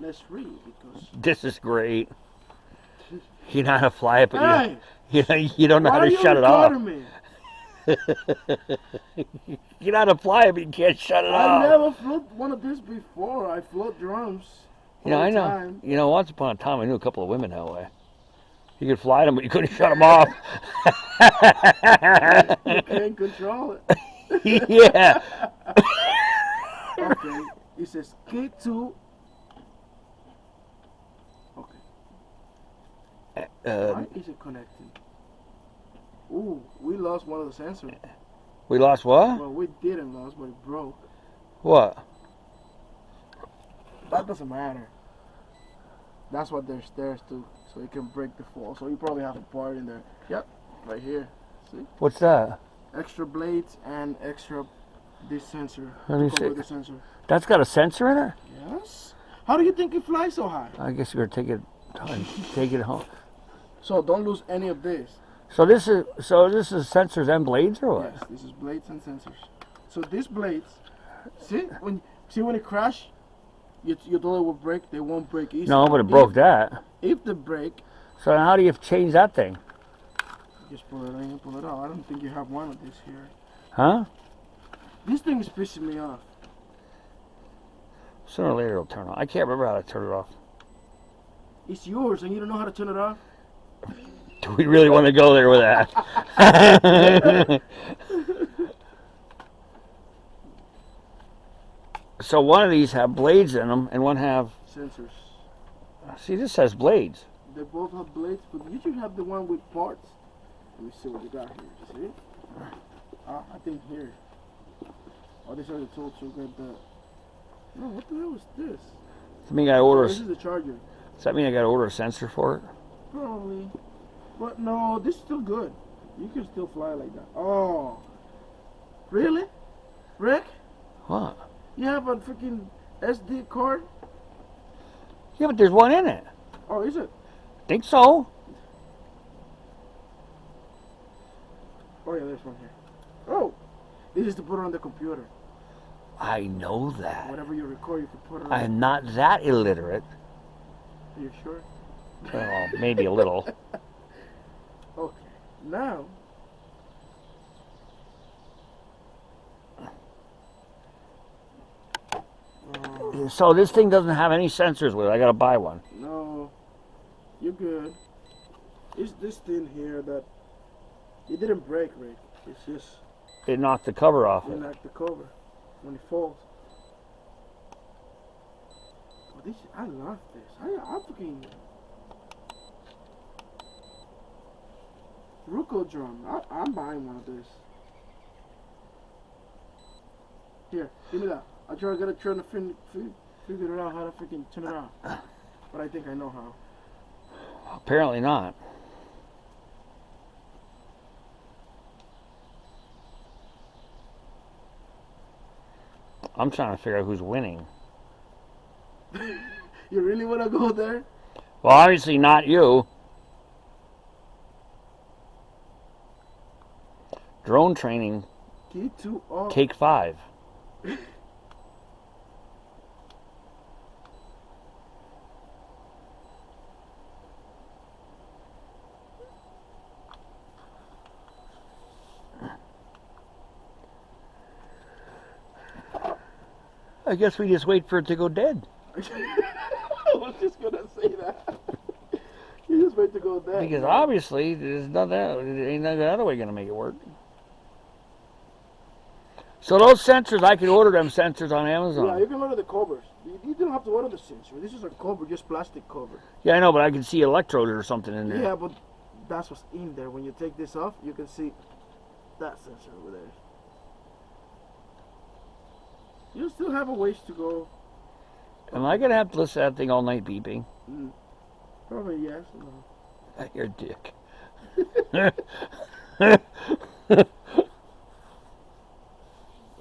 let's read because. This is great. You know how to fly it, but Hey, you don't know why how are to you shut it off. recording me? You know how to fly it, but you can't shut it I off. never flew one of these before. I float drums You know, all I the know. time. You know, once upon a time, I knew a couple of women that way. You could fly them, but you couldn't shut them off. You can't control it. Yeah. Okay, it says K2. Okay, why is it connecting? Ooh, we lost one of the sensors. We lost what? Well, we didn't lose, but it broke. What? That doesn't matter. That's what there's stairs to, so it can break the fall. So you probably have a part in there. Yep, right here. See? What's that? Extra blades and extra this sensor Let to me cover see. the sensor. That's got a sensor in it? Yes. How do you think it flies so high? I guess you better take it home. So don't lose any of this. So this is sensors and blades or what? Yes, this is blades and sensors. So these blades, see when it crash, you thought it would break. They won't break easily. No, but it broke that. If they break, So how do you change that thing? just pull it in and pull it out. I don't think you have one of these here. Huh? This thing is pissing me off. Sooner or later it'll turn on. I can't remember how to turn it off. It's yours and you don't know how to turn it off? Do we really want to go there with that? So one of these have blades in them and one have... Sensors. See, this says blades. They both have blades, but you should have the one with parts. Let me see what you got here. See? I think here. Oh, these are the tools to get the... No, what the hell is this? Does that mean I gotta order? This is the charger. Does that mean I gotta order a sensor for it? Probably. But no, this is still good. You can still fly like that. Oh. Really? Rick? What? You have a freaking SD card? Yeah, but there's one in it. Oh, is it? Think so? Oh, yeah, there's one here. Oh. This is to put it on the computer. I know that. Whatever you record, you can put it on. I am not that illiterate. Are you sure? Well, maybe a little. Okay. Now. So this thing doesn't have any sensors with it. I gotta buy one. No. You're good. It's this thing here that. It didn't break, Rick. It's just. It knocked the cover off You it. knock the cover when it falls. Oh, this I love this. I fucking Ruko drum. I'm buying one of this. Here, give me that. I gotta try to figure out how to freaking turn it on. But I think I know how. Apparently not. I'm trying to figure out who's winning. You really wanna go there? Well, obviously not you. Drone training, Key to all. take 5. I guess we just wait for it to go dead. I was just gonna say that. You just wait to go there. Because obviously there's nothing, ain't no other way gonna make it work. So those sensors, I can order them sensors on Amazon. Yeah, you can order the covers. You don't have to order the sensor. This is a cover, just plastic cover. Yeah, I know, but I can see electrodes or something in there. Yeah, but that's what's in there. When you take this off, you can see that sensor over there. You still have a ways to go. Am I gonna have to listen to that thing all night beeping? Probably yes. No. You're a dick.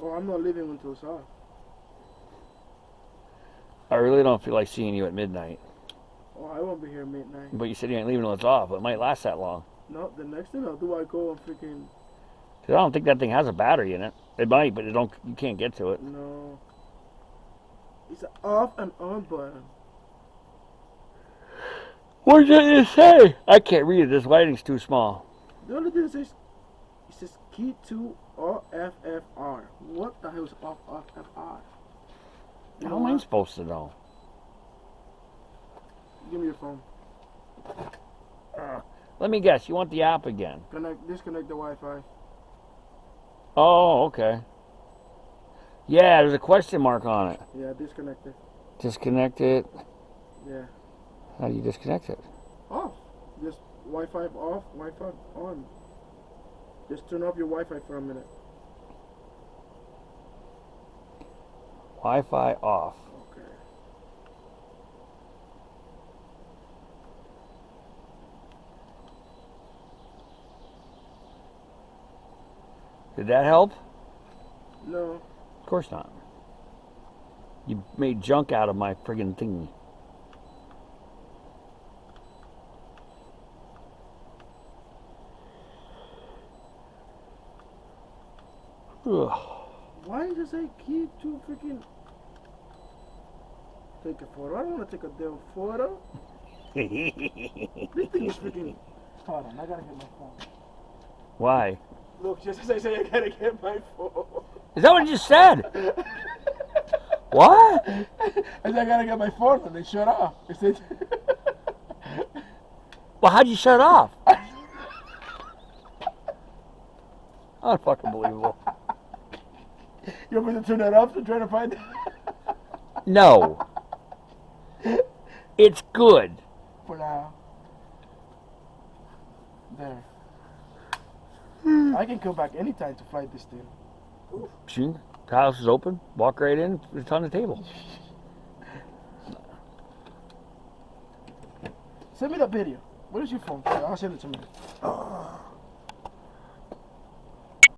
Oh, I'm not leaving until it's off. I really don't feel like seeing you at midnight. Oh, I won't be here midnight. But you said you ain't leaving until it's off. It might last that long. No, the next thing I'll do, I go and freaking. 'Cause I don't think that thing has a battery in it. It might, but you can't get to it. No. It's an off and on button. What did it say? I can't read it. This lighting's too small. The only thing it says key to OFFR. What the hell is OFFR? You How know am I what? supposed to know? Give me your phone. Let me guess. You want the app again? Disconnect the Wi-Fi. Oh, okay. Yeah, there's a question mark on it. Yeah, disconnect it. Disconnect it. Yeah. How do you disconnect it? Off. Just Wi-Fi off, Wi-Fi on. Just turn off your Wi-Fi for a minute. Wi-Fi off. Okay. Did that help? No. Of course not. You made junk out of my friggin' thingy. Ugh. Why does it keep to freaking take a photo? I don't want to take a damn photo. This thing is freaking. Hold on, I gotta get my phone. Why? Look, just as I say, I gotta get my phone. Is that what you just said? What? I said I gotta get my phone, and they shut off. I said. Well, how'd you shut off? Unfucking-believable. You want me to turn that off to try to find it? No. It's good. For now. There. I can come back anytime to fly this thing. See, the house is open. Walk right in. It's on the table. Send me the video. Where's your phone? I'll send it to me.